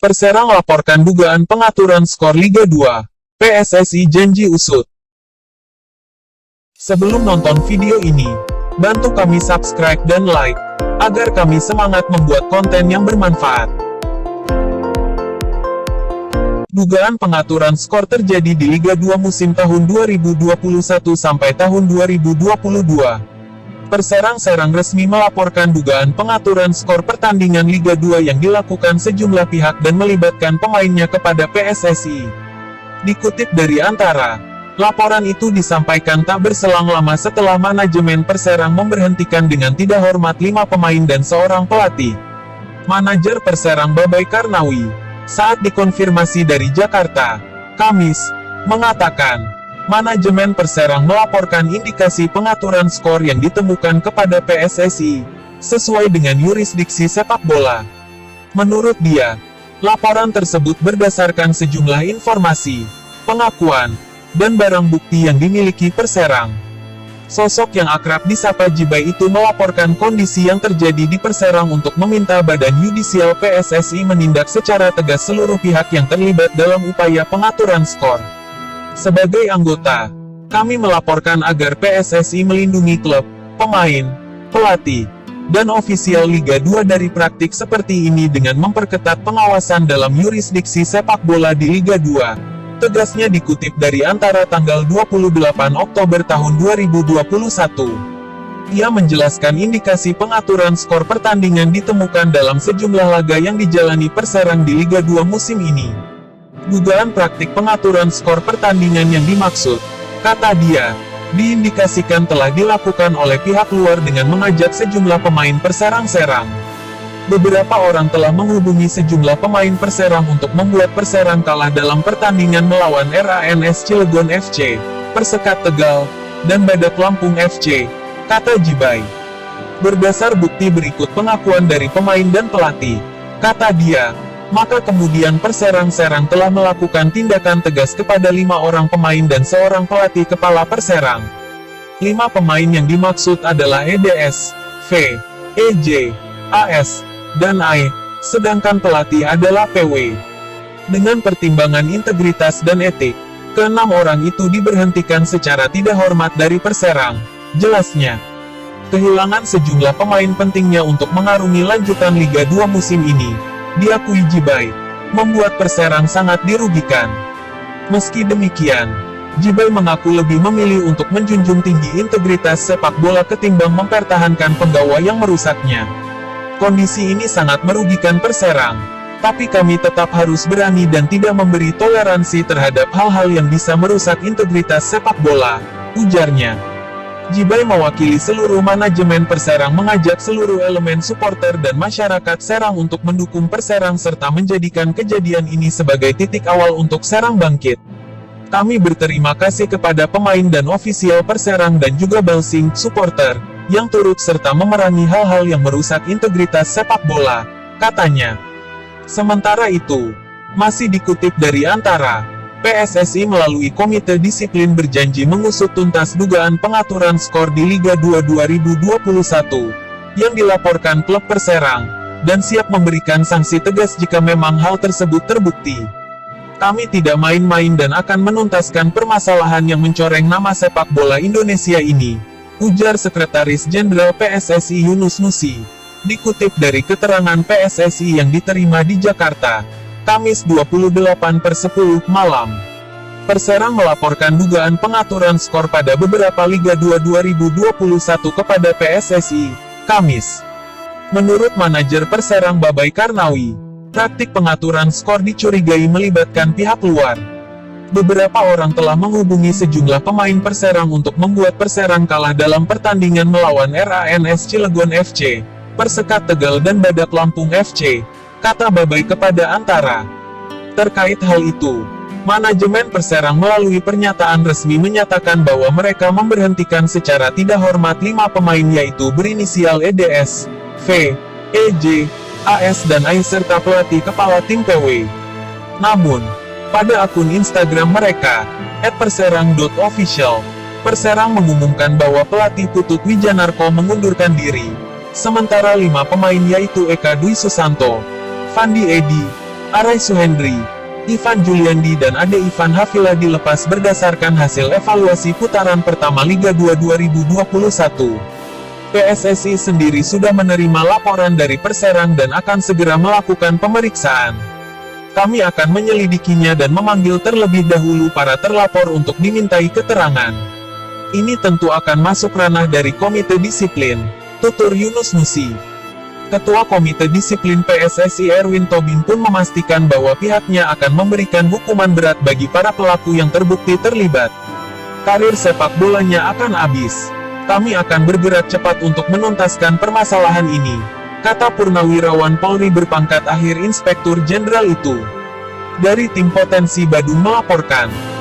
Persera laporkan dugaan pengaturan skor Liga 2. PSSI janji usut. Sebelum nonton video ini, bantu kami subscribe dan like, agar kami semangat membuat konten yang bermanfaat. Dugaan pengaturan skor terjadi di Liga 2 musim tahun 2021 sampai tahun 2022. Perserang resmi melaporkan dugaan pengaturan skor pertandingan Liga 2 yang dilakukan sejumlah pihak dan melibatkan pemainnya kepada PSSI. Dikutip dari Antara, laporan itu disampaikan tak berselang lama setelah manajemen Perserang memberhentikan dengan tidak hormat 5 pemain dan seorang pelatih. Manajer Perserang Babai Karnawi, saat dikonfirmasi dari Jakarta, Kamis, mengatakan, manajemen Perserang melaporkan indikasi pengaturan skor yang ditemukan kepada PSSI, sesuai dengan yurisdiksi sepak bola. Menurut dia, laporan tersebut berdasarkan sejumlah informasi, pengakuan, dan barang bukti yang dimiliki Perserang. Sosok yang akrab disapa Jibai itu melaporkan kondisi yang terjadi di Perserang untuk meminta Badan Yudisial PSSI menindak secara tegas seluruh pihak yang terlibat dalam upaya pengaturan skor. Sebagai anggota, kami melaporkan agar PSSI melindungi klub, pemain, pelatih, dan ofisial Liga 2 dari praktik seperti ini dengan memperketat pengawasan dalam yurisdiksi sepak bola di Liga 2. Tegasnya dikutip dari Antara tanggal 28 Oktober tahun 2021. Ia menjelaskan indikasi pengaturan skor pertandingan ditemukan dalam sejumlah laga yang dijalani Perserang di Liga 2 musim ini. Dugaan praktik pengaturan skor pertandingan yang dimaksud, kata dia, diindikasikan telah dilakukan oleh pihak luar dengan mengajak sejumlah pemain Perserang-Serang. Beberapa orang telah menghubungi sejumlah pemain Perserang untuk membuat Perserang kalah dalam pertandingan melawan RANS Cilegon FC, Persekat Tegal, dan Badak Lampung FC, kata Jibai. Berdasar bukti berikut pengakuan dari pemain dan pelatih, kata dia, maka kemudian Perserang-Serang telah melakukan tindakan tegas kepada 5 orang pemain dan seorang pelatih kepala Perserang. 5 pemain yang dimaksud adalah EDS, V, EJ, AS, dan AE, sedangkan pelatih adalah PW. Dengan pertimbangan integritas dan etik, ke-6 orang itu diberhentikan secara tidak hormat dari Perserang, jelasnya. Kehilangan sejumlah pemain pentingnya untuk mengarungi lanjutan Liga 2 musim ini, diakui Jibai, membuat Perserang sangat dirugikan. Meski demikian, Jibai mengaku lebih memilih untuk menjunjung tinggi integritas sepak bola ketimbang mempertahankan penggawa yang merusaknya. Kondisi ini sangat merugikan Perserang, tapi kami tetap harus berani dan tidak memberi toleransi terhadap hal-hal yang bisa merusak integritas sepak bola, ujarnya. Jibai mewakili seluruh manajemen Perserang mengajak seluruh elemen supporter dan masyarakat Serang untuk mendukung Perserang serta menjadikan kejadian ini sebagai titik awal untuk Serang bangkit. Kami berterima kasih kepada pemain dan ofisial Perserang dan juga Balsing, supporter, yang turut serta memerangi hal-hal yang merusak integritas sepak bola, katanya. Sementara itu, masih dikutip dari Antara, PSSI melalui Komite Disiplin berjanji mengusut tuntas dugaan pengaturan skor di Liga 2 2021, yang dilaporkan klub Perserang, dan siap memberikan sanksi tegas jika memang hal tersebut terbukti. Kami tidak main-main dan akan menuntaskan permasalahan yang mencoreng nama sepak bola Indonesia ini, ujar Sekretaris Jenderal PSSI Yunus Nusi, dikutip dari keterangan PSSI yang diterima di Jakarta, Kamis 28/10 malam. Perserang melaporkan dugaan pengaturan skor pada beberapa Liga 2 2021 kepada PSSI, Kamis. Menurut manajer Perserang Babai Karnawi, praktik pengaturan skor dicurigai melibatkan pihak luar. Beberapa orang telah menghubungi sejumlah pemain Perserang untuk membuat Perserang kalah dalam pertandingan melawan RANS Cilegon FC, Persekat Tegal dan Badak Lampung FC, kata Babai kepada Antara. Terkait hal itu, manajemen Perserang melalui pernyataan resmi menyatakan bahwa mereka memberhentikan secara tidak hormat 5 pemain yaitu berinisial EDS, V, EJ, AS dan AE serta pelatih kepala tim PW. Namun, pada akun Instagram mereka, @perserang.official, Perserang mengumumkan bahwa pelatih Putut Wijanarko mengundurkan diri. Sementara 5 pemain yaitu Eka Dwi Susanto, Fandi Edi, Arai Suhendri, Ivan Juliandi dan Ade Ivan Hafila dilepas berdasarkan hasil evaluasi putaran pertama Liga 2 2021. PSSI sendiri sudah menerima laporan dari Perserang dan akan segera melakukan pemeriksaan. Kami akan menyelidikinya dan memanggil terlebih dahulu para terlapor untuk dimintai keterangan. Ini tentu akan masuk ranah dari Komite Disiplin, tutur Yunus Nusi. Ketua Komite Disiplin PSSI Erwin Tobing pun memastikan bahwa pihaknya akan memberikan hukuman berat bagi para pelaku yang terbukti terlibat. Karir sepak bolanya akan habis. Kami akan bergerak cepat untuk menuntaskan permasalahan ini, kata Purnawirawan Polri berpangkat akhir Inspektur Jenderal itu. Dari tim Potensi Badung melaporkan.